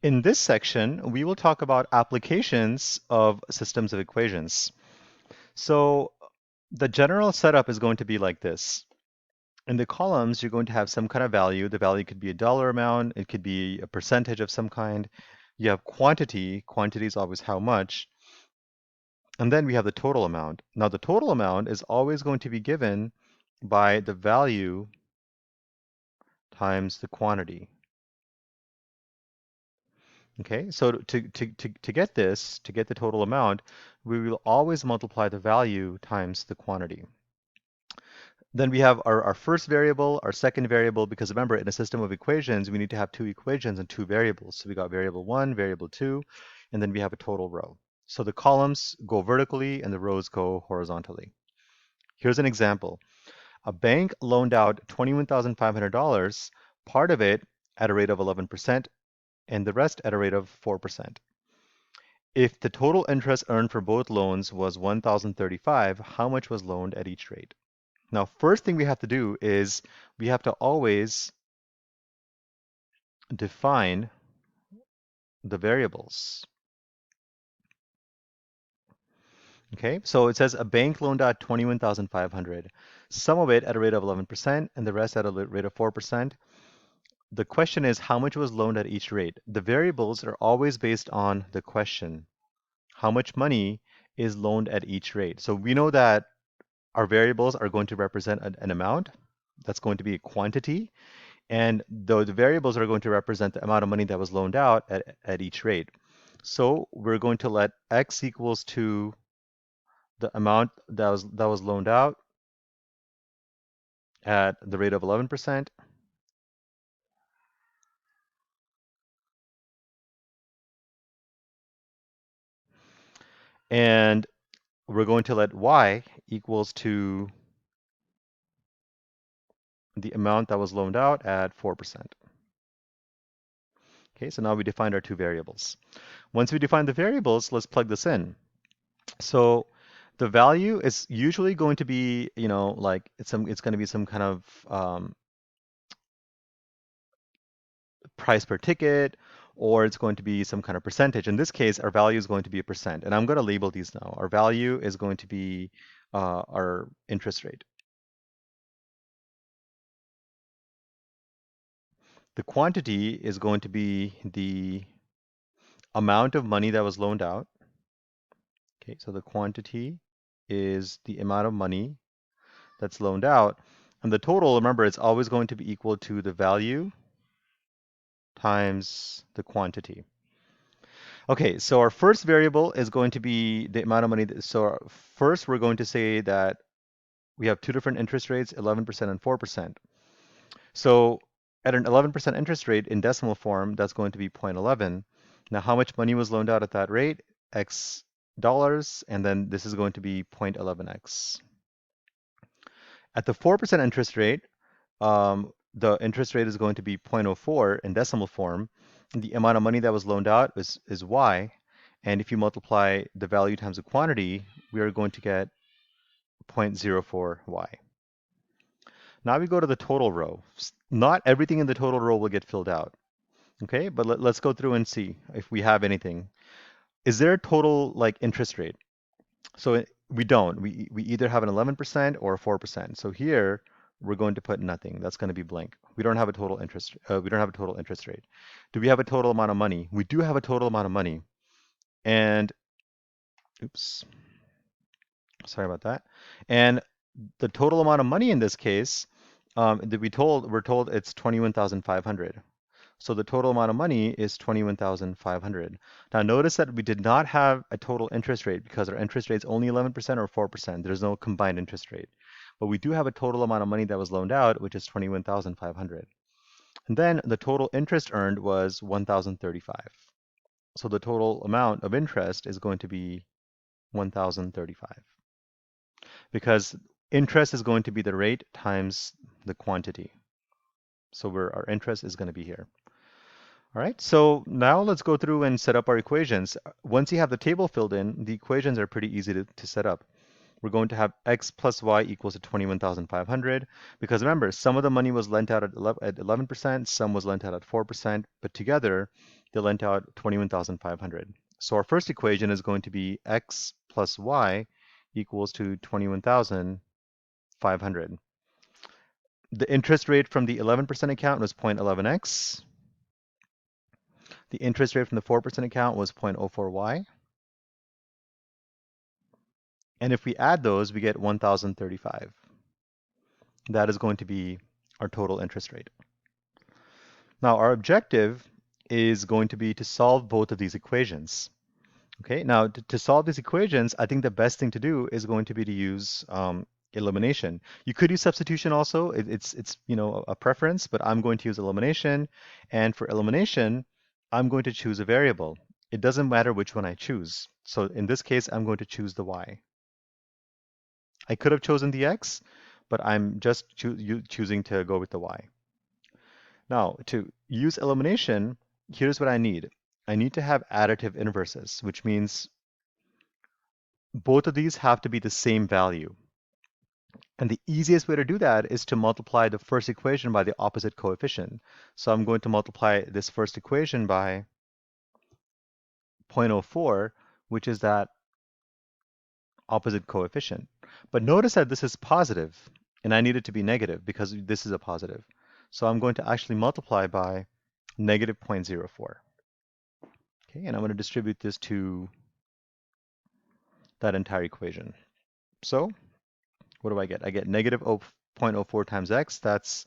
In this section, we will talk about applications of systems of equations. So the general setup is going to be like this. In the columns, you're going to have some kind of value. The value could be a dollar amount. It could be a percentage of some kind. You have quantity. Quantity is always how much. And then we have the total amount. Now, the total amount is always going to be given by the value times the quantity. Okay, so to get this, to get the total amount, we will always multiply the value times the quantity. Then we have our first variable, our second variable, because remember, in a system of equations, we need to have two equations and two variables. So we got variable 1, variable 2, and then we have a total row. So the columns go vertically and the rows go horizontally. Here's an example. A bank loaned out $21,500, part of it at a rate of 11%, and the rest at a rate of 4%. If the total interest earned for both loans was $1,035, how much was loaned at each rate? Now, first thing we have to do is we have to always define the variables. Okay, so it says a bank loaned out 21,500, some of it at a rate of 11% and the rest at a rate of 4%. The question is how much was loaned at each rate? The variables are always based on the question. How much money is loaned at each rate? So we know that our variables are going to represent an amount. That's going to be a quantity. And the variables are going to represent the amount of money that was loaned out at each rate. So we're going to let x equals to the amount that was loaned out at the rate of 11%. And we're going to let y equals to the amount that was loaned out at 4%. Okay, so now we defined our two variables. Once we define the variables, let's plug this in. So the value is usually going to be, like it's going to be some kind of price per ticket, or it's going to be some kind of percentage. In this case, our value is going to be a percent, and I'm going to label these now. Our value is going to be our interest rate. The quantity is going to be the amount of money that was loaned out. Okay, so the quantity is the amount of money that's loaned out. And the total, remember, it's always going to be equal to the value times the quantity. Okay, so our first variable is going to be the amount of money. So first, we're going to say that we have two different interest rates, 11% and 4%. So at an 11% interest rate in decimal form, that's going to be 0.11. Now, how much money was loaned out at that rate? X dollars, and then this is going to be 0.11x. At the 4% interest rate, the interest rate is going to be 0.04 in decimal form. The amount of money that was loaned out is y. And if you multiply the value times the quantity, we are going to get 0.04y. Now we go to the total row. Not everything in the total row will get filled out. Okay, but let's go through and see if we have anything. Is there a total like interest rate? So we don't. We either have an 11% or a 4%. So here we're going to put nothing. That's going to be blank. We don't have a total interest. We don't have a total interest rate. Do we have a total amount of money? We do have a total amount of money. And oops, sorry about that. And the total amount of money in this case, that we're told it's 21,500. So the total amount of money is 21,500. Now notice that we did not have a total interest rate because our interest rate is only 11% or 4%. There's no combined interest rate. But we do have a total amount of money that was loaned out, which is 21,500. And then the total interest earned was 1,035. So the total amount of interest is going to be 1,035 because interest is going to be the rate times the quantity. So our interest is going to be here. All right, so now let's go through and set up our equations. Once you have the table filled in, the equations are pretty easy to set up. We're going to have x plus y equals to 21,500 because remember, some of the money was lent out at 11%, some was lent out at 4%, but together they lent out 21,500. So our first equation is going to be x plus y equals to 21,500. The interest rate from the 11% account was 0.11x. The interest rate from the 4% account was 0.04y. And if we add those, we get 1,035. That is going to be our total interest rate. Now, our objective is going to be to solve both of these equations. Okay, now to solve these equations, I think the best thing to do is going to be to use elimination. You could use substitution also. It's a preference, but I'm going to use elimination. And for elimination, I'm going to choose a variable. It doesn't matter which one I choose. So in this case, I'm going to choose the y. I could have chosen the x, but I'm just choosing to go with the y. Now, to use elimination, here's what I need. I need to have additive inverses, which means both of these have to be the same value. And the easiest way to do that is to multiply the first equation by the opposite coefficient. So I'm going to multiply this first equation by 0.04, which is that opposite coefficient. But notice that this is positive, and I need it to be negative because this is a positive. So I'm going to actually multiply by negative 0.04. Okay, and I'm going to distribute this to that entire equation. So what do I get? I get negative 0.04 times x. That's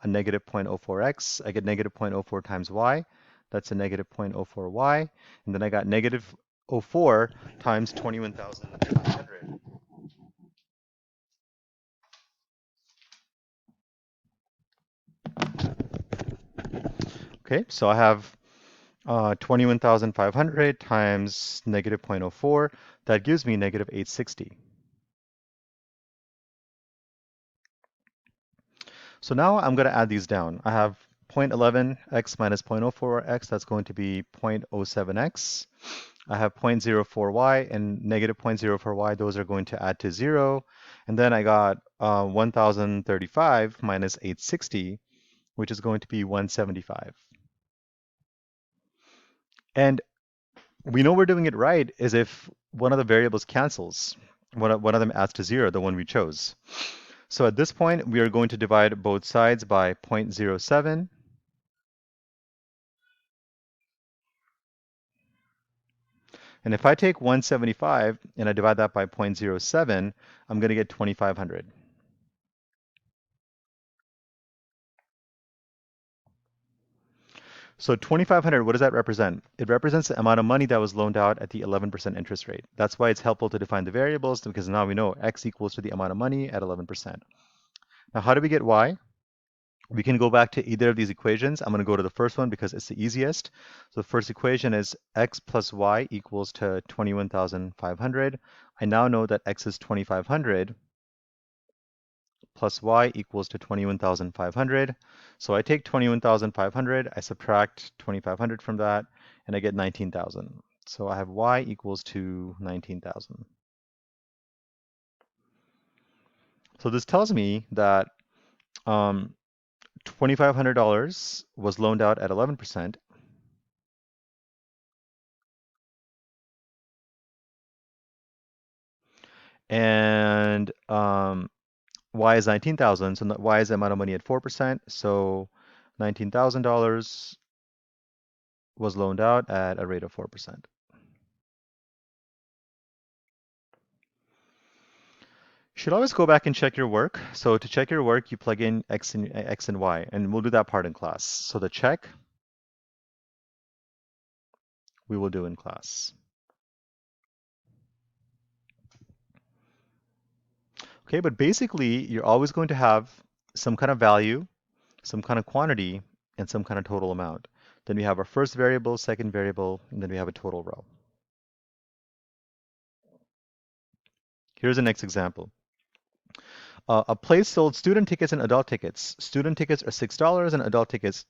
a negative 0.04x. I get negative 0.04 times y. That's a negative 0.04y. And then I got negative 0.04 times 21,500. Okay, so I have 21,500 times negative 0.04. That gives me negative 860. So now I'm going to add these down. I have 0.11x minus 0.04x. That's going to be 0.07x. I have 0.04y and negative 0.04y. Those are going to add to 0. And then I got 1,035 minus 860, which is going to be 175. And we know we're doing it right is if one of the variables cancels. One of them adds to 0, the one we chose. So at this point, we are going to divide both sides by 0.07. And if I take 175 and I divide that by 0.07, I'm going to get 2,500. So 2,500, what does that represent? It represents the amount of money that was loaned out at the 11% interest rate. That's why it's helpful to define the variables, because now we know x equals to the amount of money at 11%. Now, how do we get y? We can go back to either of these equations. I'm going to go to the first one because it's the easiest. So the first equation is x plus y equals to 21,500. I now know that x is 2,500 plus y equals to 21,500. So I take 21,500, I subtract 2,500 from that, and I get 19,000. So I have y equals to 19,000. So this tells me that $2,500 was loaned out at 11%. And y is 19,000, so y is the amount of money at 4%. So $19,000 was loaned out at a rate of 4%. You should always go back and check your work. So to check your work, you plug in x and y, and we'll do that part in class. So the check we will do in class. Okay, but basically, you're always going to have some kind of value, some kind of quantity, and some kind of total amount. Then we have our first variable, second variable, and then we have a total row. Here's the next example. A place sold student tickets and adult tickets. Student tickets are $6 and adult tickets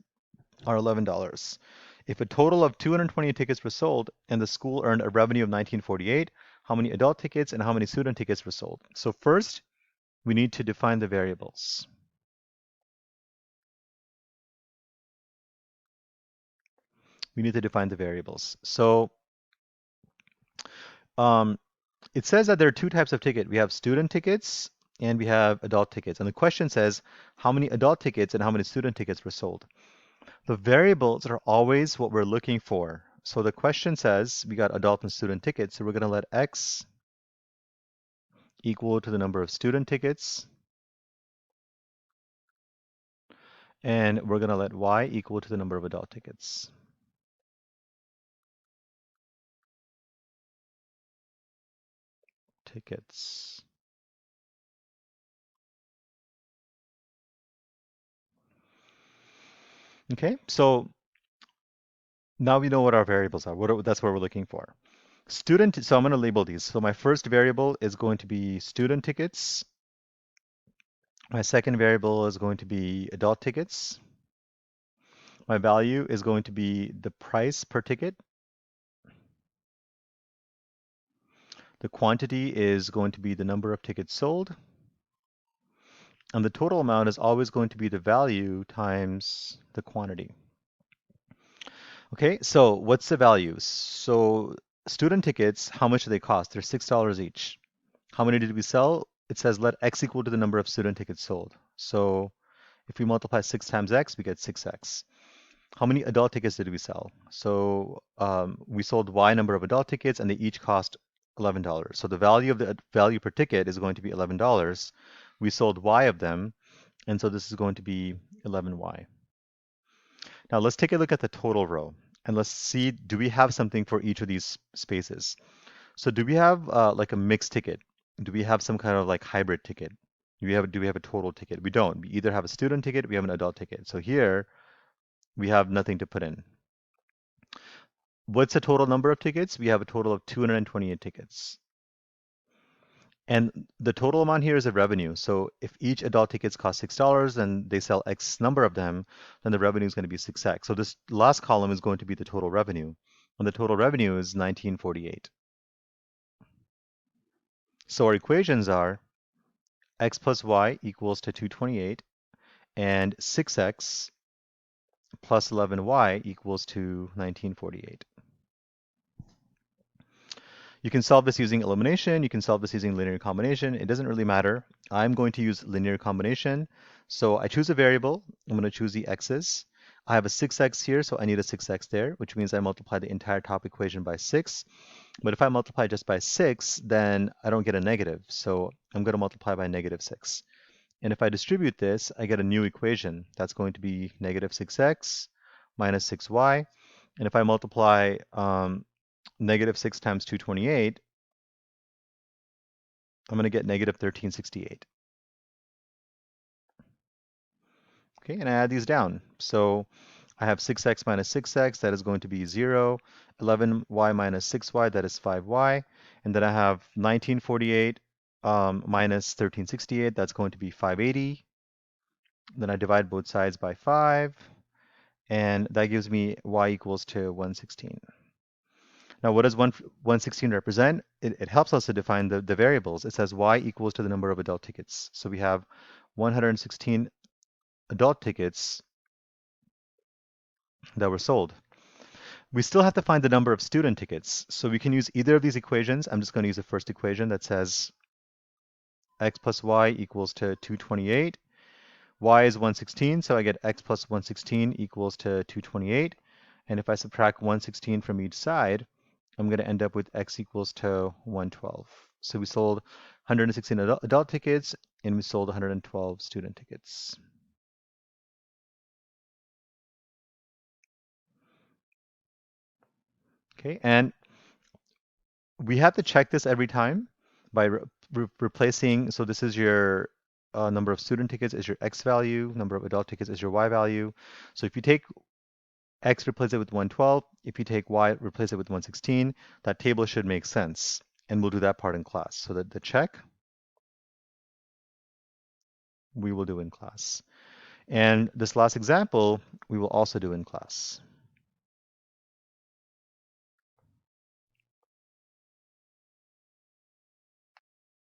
are $11. If a total of 220 tickets were sold and the school earned a revenue of 1948, how many adult tickets and how many student tickets were sold? So first, we need to define the variables. we need to define the variables. So um, it says that there are two types of ticket. We have student tickets and we have adult tickets. And the question says how many adult tickets and how many student tickets were sold. The variables are always what we're looking for. So the question says we got adult and student tickets. So we're going to let X equal to the number of student tickets. And we're going to let Y equal to the number of adult tickets. Tickets. Okay, so now we know what our variables are. That's what we're looking for. Student, so I'm going to label these. So my first variable is going to be student tickets. My second variable is going to be adult tickets. My value is going to be the price per ticket. The quantity is going to be the number of tickets sold. And the total amount is always going to be the value times the quantity. Okay, so what's the values? So student tickets, how much do they cost? They're $6 each. How many did we sell? It says let X equal to the number of student tickets sold. So if we multiply 6 times X, we get 6X. How many adult tickets did we sell? So we sold Y number of adult tickets and they each cost $11. So the value of the value per ticket is going to be $11. We sold Y of them, and so this is going to be 11Y. Now let's take a look at the total row and let's see, do we have something for each of these spaces? So do we have like a mixed ticket? Do we have some kind of like hybrid ticket? Do we have a total ticket? We don't. We either have a student ticket, we have an adult ticket. So here we have nothing to put in. What's the total number of tickets? We have a total of 228 tickets. And the total amount here is a revenue. So if each adult tickets cost $6 and they sell X number of them, then the revenue is going to be 6X. So this last column is going to be the total revenue. And the total revenue is 1948. So our equations are X plus Y equals to 228 and 6X plus 11Y equals to 1948. You can solve this using elimination. You can solve this using linear combination. It doesn't really matter. I'm going to use linear combination. So I choose a variable. I'm going to choose the x's. I have a 6x here, so I need a 6x there, which means I multiply the entire top equation by 6. But if I multiply just by 6, then I don't get a negative. So I'm going to multiply by negative 6. And if I distribute this, I get a new equation. That's going to be negative 6x minus 6y. And if I multiply negative 6 times 228, I'm going to get negative 1368. Okay, and I add these down. So I have 6x minus 6x, that is going to be 0. 11y minus 6y, that is 5y. And then I have 1948 minus 1368, that's going to be 580. Then I divide both sides by 5, and that gives me y equals to 116. Now, what does 116 represent? It helps us to define the variables. It says y equals to the number of adult tickets. So we have 116 adult tickets that were sold. We still have to find the number of student tickets. So we can use either of these equations. I'm just going to use the first equation that says x plus y equals to 228. Y is 116, so I get x plus 116 equals to 228. And if I subtract 116 from each side, I'm going to end up with x equals to 112. So we sold 116 adult tickets, and we sold 112 student tickets. Okay, and we have to check this every time by replacing, so this is your number of student tickets is your x value, number of adult tickets is your y value. So if you take x, replace it with 112, if you take y, replace it with 116, that table should make sense. And we'll do that part in class. So that the check, we will do in class. And this last example, we will also do in class.